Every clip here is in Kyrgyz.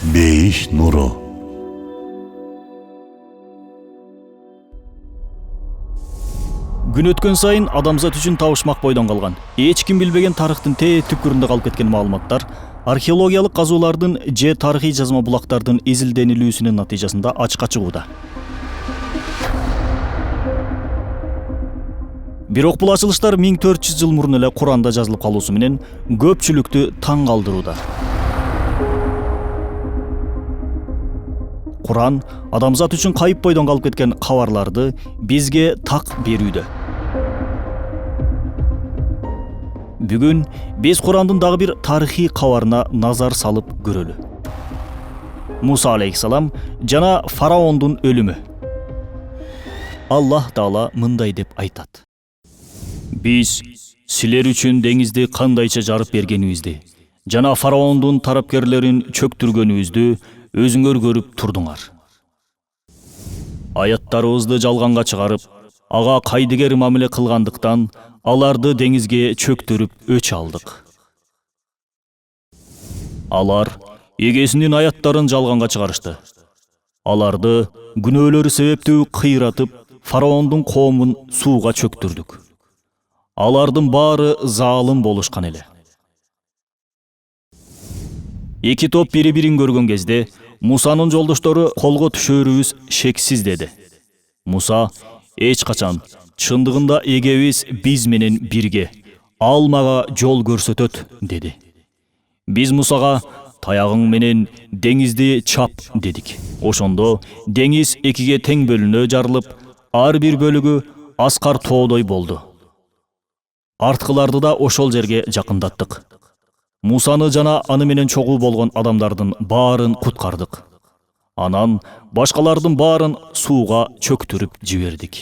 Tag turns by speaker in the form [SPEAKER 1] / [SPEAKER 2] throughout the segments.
[SPEAKER 1] Бейиш нуру.
[SPEAKER 2] Күн өткөн сайын адамзат үчүн табышмак бойдон калган, эч ким билбеген тарыхтын түпкүрүндө калып кеткен маалыматтар археологиялык казуулардын же тарыхый жазма булактардын изилденилүүсүнүн натыйжасында ачыкка чыгууда. Бирок бул ачылыштар 1400 жыл мурун эле Куранда жазылып калуусу менен көпчүлүктү таң калтырууда. Куран адамзат үчүн кайып бойдон калып кеткен кабарларды бизге так берүүдө. Бүгүн биз Курандын дагы бир тарыхый кабарына назар салып көрөлү. Муса алейхиссалам жана фараондун өлүмү. Аллах Таала мындай деп айтат: Биз силер үчүн деңизди кандайча жарып бергенибизди жана фараондун тарапкерлерин чөктүргөнүбүздү өзүңөр көрүп турдуңар. Аяттарыбызды жалганга чыгарып, ага кайдыгер мамиле кылгандыктан аларды деңизге чөктүрүп өч алдык. Алар эгесинин аяттарын жалганга чыгарышты. Аларды күнөөлөрү себептүү кыйратып, фараондун коомун сууга чөктүрдүк. Алардын баары заалым болушкан эле. Эки топ бири-бирин көргөн кезде Мусанын жолдоштору колго түшөрүбүз шексиз деди. Муса эч качан, чындыгында эгебиз биз менен бирге, ал мага жол көрсөтөт деди. Биз Мусага таягың менен деңизди чап дедик. Ошондо деңиз экиге тең бөлүнө жарылып, ар бир бөлүгү аскар тоодой болду. Арткыларды да ошол жерге жакындаттык. Мусаны жана аны менен чогуу болгон адамдардын баарын куткардык. Анан башкалардын баарын сууга чөктүрүп жибердик.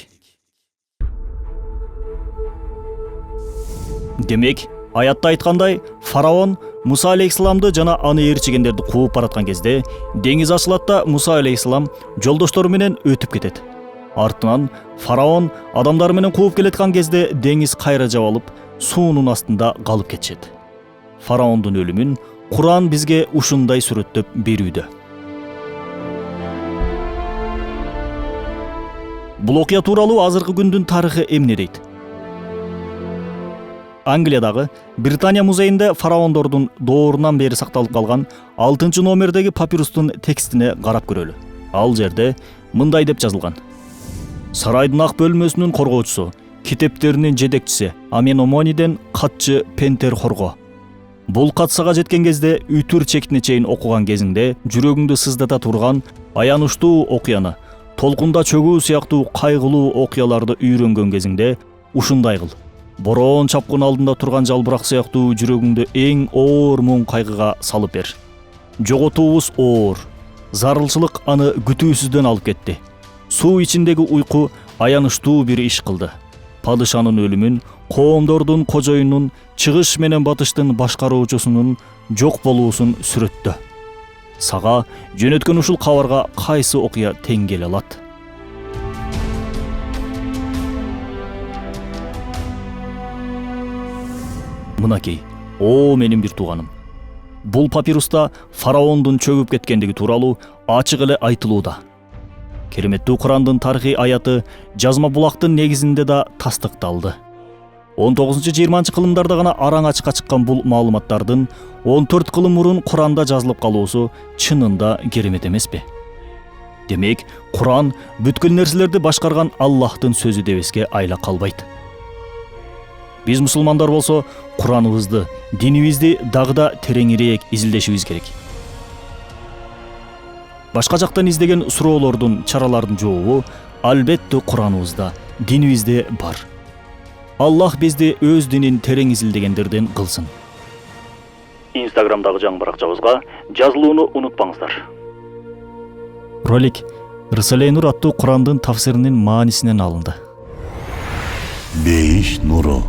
[SPEAKER 2] Демек, аятта айткандай, фараон Муса алейхиссаламды жана аны ээрчигендерди кууп бараткан кезде деңиз ачылат да Муса алейхиссалам жолдоштору менен өтүп кетет. Артынан фараон адамдары менен кууп келаткан кезде деңиз кайра жабылып, суунун астында калып кетишет. Фараондун өлүмүн Куран бизге ушундай сүрөттөп берүүдө. Бул окуя тууралуу азыркы күндүн тарыхы эмне дейт? Англиядагы Британия музейинде фараондордун доорунан бери сакталып калган 6 номердеги папирустун текстине карап көрөлү. Ал жерде мындай деп жазылган: Сарайдын ак бөлмөсүнүн коргоочусу, китептеринин жетекчиси Аменомониден катчы Пентерхорго. Бул катсага жеткен кезде үтүр чектине чейин окуган кезиңде жүрөгүңдү сыздата турган аянычтуу окуяны, толкунда чөгүү сыяктуу кайгылуу окуяларды үйрөнгөн кезиңде ушундай кыл. Бороон чапкын алдында турган жалбырак сыяктуу жүрөгүңдү эң оор муң кайгыга салып бер. Жоготуубуз оор, зарылчылык аны күтүүсүздөн алып кетти. Суу ичиндеги уйку аянычтуу бир иш кылды. Падышанын өлүмүн, коомдордун кожоюнун, чыгыш менен батыштын башкаруучусунун жок болуусун сүрөттө. Сага жөнөткөн ушул кабарга кайсы окуя тең келе алат? Мынакей, о менин бир тууганым. Бул папируста фараондун чөгүп кеткендиги тууралуу ачык эле айтылууда. Кереметтүү Курандын тарыхый аяты жазма булактын негизинде да тастыкталды. 19-20 кылымдарда гана араң ачыкка чыккан бул маалыматтардын 14 кылым мурун Куранда жазылып калуусу чынында керемет эмеспи? Демек, Куран бүткүл нерселерди башкарган Аллахтын сөзү дебеске айла калбайт. Биз мусулмандар болсо Кураныбызды, динибизди дагы да тереңирээк изилдешибиз керек. Башка жактан издеген суроолордун, чаралардын жообу албетте Кураныбызда, динибизде бар. Аллах бизди өз динин терең изилдегендерден кылсын. Инстаграмдагы жаңы баракчабызга жазылууну унутпаңыздар. Ролик Рисале Нур аттуу Курандын тафсиринин маанисинен алынды.
[SPEAKER 1] Бейиш нуру.